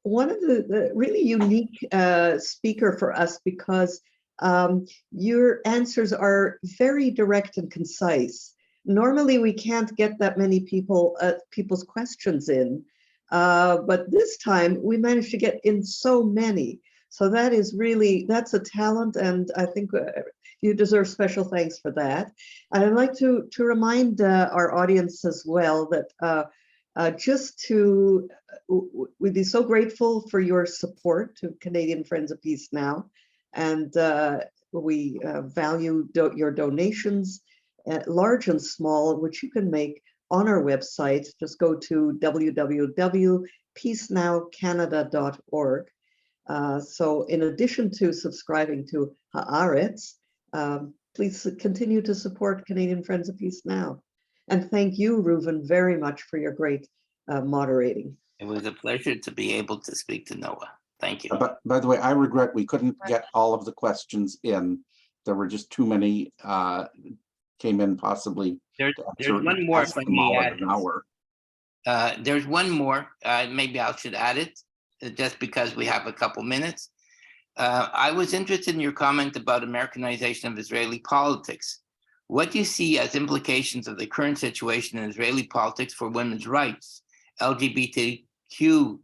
Speaker 4: one of the really unique speaker for us, because your answers are very direct and concise. Normally, we can't get that many people's questions in, but this time we managed to get in so many. So that is that's a talent, and I think you deserve special thanks for that. And I'd like to remind our audience as well that we'd be so grateful for your support to Canadian Friends of Peace Now, and we value your donations, large and small, which you can make on our website. Just go to www.peacenowcanada.org. So in addition to subscribing to Haaretz, please continue to support Canadian Friends of Peace Now. And thank you, Reuven, very much for your great moderating.
Speaker 1: It was a pleasure to be able to speak to Noah. Thank you.
Speaker 3: But by the way, I regret we couldn't get all of the questions in. There were just too many came in possibly.
Speaker 1: There's one more if I may add.
Speaker 3: An hour.
Speaker 1: There's one more. Maybe I should add it, just because we have a couple minutes. I was interested in your comment about Americanization of Israeli politics. What do you see as implications of the current situation in Israeli politics for women's rights, LGBTQ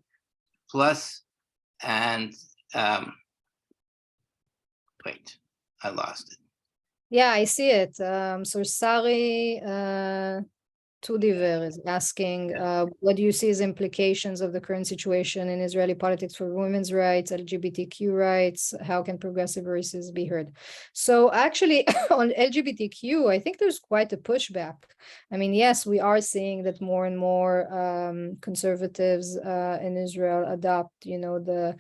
Speaker 1: plus, and wait, I lost it.
Speaker 2: Yeah, I see it. So Sari Tudiver is asking, what do you see as implications of the current situation in Israeli politics for women's rights, LGBTQ rights? How can progressive voices be heard? So actually on LGBTQ, I think there's quite a pushback. I mean, yes, we are seeing that more and more conservatives in Israel adopt, the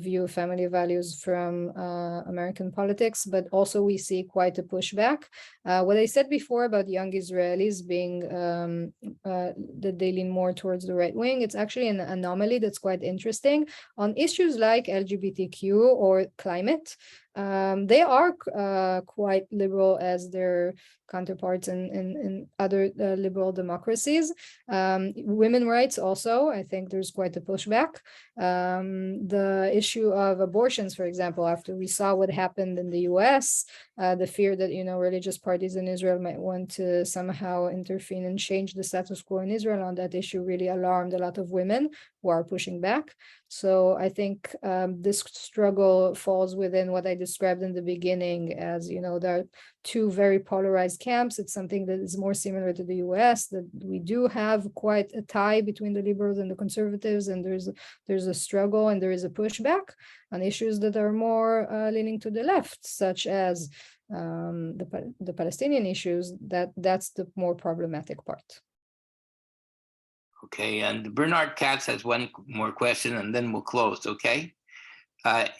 Speaker 2: view of family values from American politics, but also we see quite a pushback. What I said before about young Israelis being that they lean more towards the right wing, it's actually an anomaly that's quite interesting. On issues like LGBTQ or climate, they are quite liberal as their counterparts in other liberal democracies. Women rights also, I think there's quite a pushback. The issue of abortions, for example, after we saw what happened in the US, the fear that, religious parties in Israel might want to somehow intervene and change the status quo in Israel on that issue really alarmed a lot of women who are pushing back. So I think this struggle falls within what I described in the beginning as, there are two very polarized camps. It's something that is more similar to the US, that we do have quite a tie between the liberals and the conservatives, and there's a struggle and there is a pushback on issues that are more leaning to the left, such as the Palestinian issues. That's the more problematic part.
Speaker 1: Okay, and Bernard Katz has one more question, and then we'll close, okay?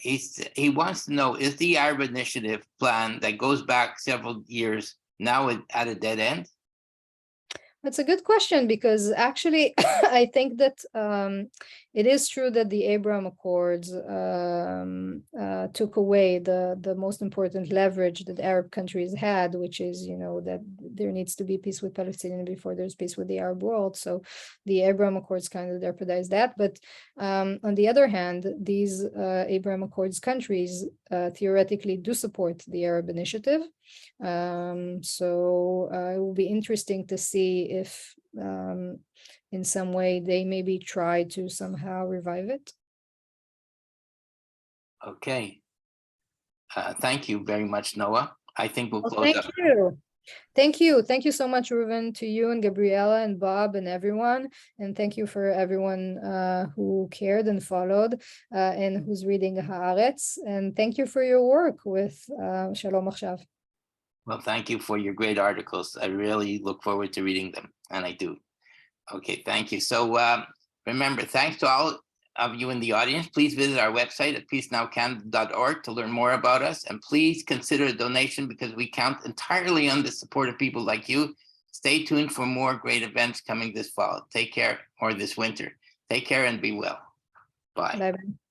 Speaker 1: He wants to know, is the Arab Initiative plan that goes back several years now at a dead end?
Speaker 2: That's a good question, because actually I think that it is true that the Abraham Accords took away the most important leverage that Arab countries had, which is, that there needs to be peace with Palestinians before there's peace with the Arab world. So the Abraham Accords kind of jeopardized that. But on the other hand, these Abraham Accords countries theoretically do support the Arab Initiative. So it will be interesting to see if in some way they maybe try to somehow revive it.
Speaker 1: Okay. Thank you very much, Noah. I think we'll
Speaker 2: Well,
Speaker 1: close up.
Speaker 2: thank you. Thank you. Thank you so much, Reuven, to you and Gabriela and Bob and everyone. And thank you for everyone who cared and followed and who's reading Haaretz. And thank you for your work with Shalom Achshav.
Speaker 1: Well, thank you for your great articles. I really look forward to reading them, and I do. Okay, thank you. So remember, thanks to all of you in the audience. Please visit our website at peacenowcanada.org to learn more about us. And please consider a donation, because we count entirely on the support of people like you. Stay tuned for more great events coming this fall. Take care, or this winter. Take care and be well. Bye.
Speaker 2: Bye-bye.